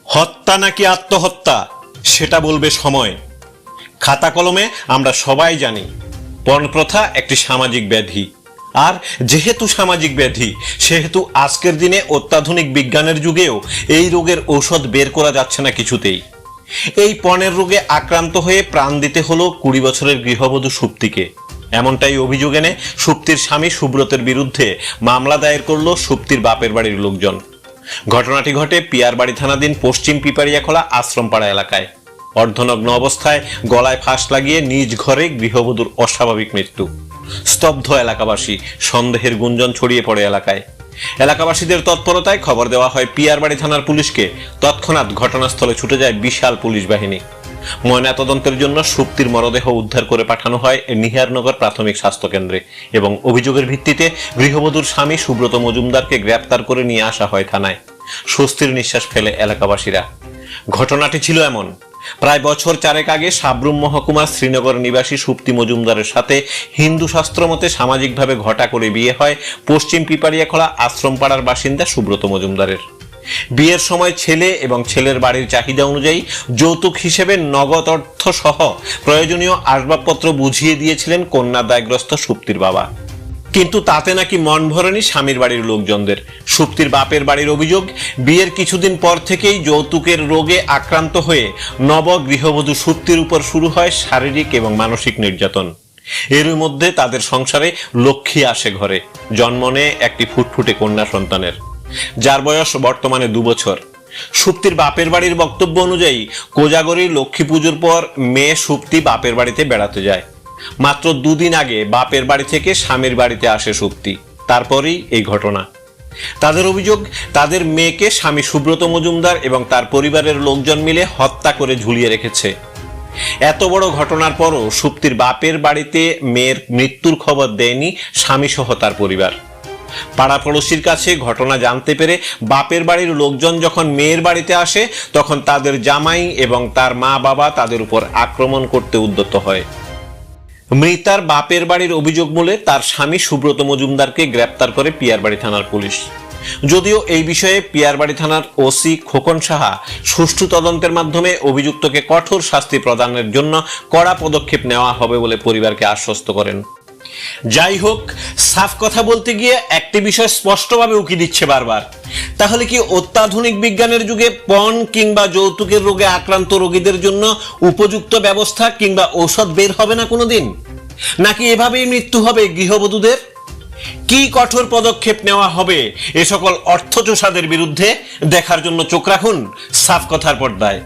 হত্যা নাকি আত্মহত্যা সেটা বলবে সময়। খাতা কলমে আমরা সবাই জানি পণপ্রথা একটি সামাজিক ব্যাধি, আর যেহেতু সামাজিক ব্যাধি সেহেতু আজকের দিনে অত্যাধুনিক বিজ্ঞানের যুগেও এই রোগের ঔষধ বের করা যাচ্ছে না কিছুতেই। এই পণের রোগে আক্রান্ত হয়ে প্রাণ দিতে হলো 20 বছরের গৃহবধূ সুপ্তিকে। এমনটাই অভিযোগ এনে সুপ্তির স্বামী সুব্রতের বিরুদ্ধে মামলা দায়ের করলো সুপ্তির বাপের বাড়ির লোকজন। ঘটনাটি ঘটে পিয়ারবাড়ি থানাধীন পশ্চিম পিপারিয়াখোলা আশ্রমপাড়া এলাকায়। অর্ধনগ্ন অবস্থায় গলায় ফাঁস লাগিয়ে নিজ ঘরে গৃহবধূর অস্বাভাবিক মৃত্যু। স্তব্ধ এলাকাবাসী, সন্দেহের গুঞ্জন ছড়িয়ে পড়ে এলাকায়। এলাকাবাসীদের তৎপরতায় খবর দেওয়া হয় পিয়ারবাড়ি থানার পুলিশকে। তৎক্ষণাৎ ঘটনাস্থলে ছুটে যায় বিশাল পুলিশ বাহিনী। ময়নাতদন্তের জন্য সুপ্তির মরদেহ উদ্ধার করে পাঠানো হয় নিহারনগর প্রাথমিক স্বাস্থ্য কেন্দ্রে এবং অভিযোগের ভিত্তিতে গৃহবধূর স্বামী সুব্রত মজুমদারকে গ্রেপ্তার করে নিয়ে আসা হয় থানায়। স্বস্তির নিঃশ্বাস ফেলে এলাকাবাসীরা। ঘটনাটি ছিল এমন: প্রায় বছর 4 আগে সাবরুম মহকুমার শ্রীনগর নিবাসী সুপ্তি মজুমদারের সাথে হিন্দু শাস্ত্র মতে সামাজিকভাবে ঘটা করে বিয়ে হয় পশ্চিম পিপারিয়াখোলা আশ্রমপাড়ার বাসিন্দা সুব্রত মজুমদারের। বিয়ের সময় ছেলে এবং ছেলের বাড়ির চাহিদা অনুযায়ী যৌতুক হিসেবে নগদ অর্থ সহ প্রয়োজনীয় আসবাবপত্র বুঝিয়ে দিয়েছিলেন কন্যাদায়গ্রস্ত সুপ্তির বাবা। কিন্তু তাতে নাকি মন ভরেনি স্বামীর বাড়ির লোকজনদের। সুপ্তির বাপের বাড়ির অভিযোগ, বিয়ের কিছুদিন পর থেকেই যৌতুকের রোগে আক্রান্ত হয়ে নব গৃহবধূ সুপ্তির উপর শুরু হয় শারীরিক এবং মানসিক নির্যাতন। এর মধ্যে তাদের সংসারে লক্ষ্মী আসে ঘরে, জন্ম নেয় একটি ফুটফুটে কন্যা সন্তানের, যার বয়স বর্তমানে 2 বছর। সুপ্তির বাপের বাড়ির বক্তব্য অনুযায়ী কোজাগরীর লক্ষ্মী পুজোর পর মেয়ে সুপ্তি বাপের বাড়িতে বেড়াতে যায়। মাত্র 2 দিন আগে বাপের বাড়ি থেকে স্বামীর বাড়িতে আসে সুপ্তি, তারপরই এই ঘটনা। তাদের অভিযোগ, তাদের মেয়েকে স্বামী সুব্রত মজুমদার এবং তার পরিবারের লোকজন মিলে হত্যা করে ঝুলিয়ে রেখেছে। এত বড় ঘটনার পরও সুপ্তির বাপের বাড়িতে মেয়ের মৃত্যুর খবর দেয়নি স্বামী সহ তার পরিবার। পাড়া পড়শির কাছে ঘটনা জানতে পেরে বাপের বাড়ির লোকজন যখন মেয়ের বাড়িতে আসে তখন তাদের জামাই এবং তার মা বাবা তাদের উপর আক্রমণ করতে উদ্যত হয়। মৃতার বাপের বাড়ির অভিযোগ মূলে তার স্বামী সুব্রত মজুমদারকে গ্রেপ্তার করে পিয়ারবাড়ি থানার পুলিশ। যদিও এই বিষয়ে পিয়ারবাড়ি থানার ওসি খোকন সাহা সুষ্ঠু তদন্তের মাধ্যমে অভিযুক্তকে কঠোর শাস্তি প্রদানের জন্য কড়া পদক্ষেপ নেওয়া হবে বলে পরিবারকে আশ্বস্ত করেন। যাই হোক, সাফ কথা বলতে গিয়ে একটি বিষয় স্পষ্টভাবে উকি দিচ্ছে বারবার। তাহলে কি অত্যাধুনিক বিজ্ঞানের যুগে পণ কিংবা যৌতুকের রোগে আক্রান্ত রোগীদের জন্য উপযুক্ত ব্যবস্থা কিংবা ঔষধ বের হবে না কোনোদিন? নাকি এভাবেই মৃত্যু হবে গৃহবধূদের? কি কঠোর পদক্ষেপ নেওয়া হবে এ সকল অর্থচোষাদের বিরুদ্ধে দেখার জন্য চোখ রাখুন সাফ কথার পর্দায়।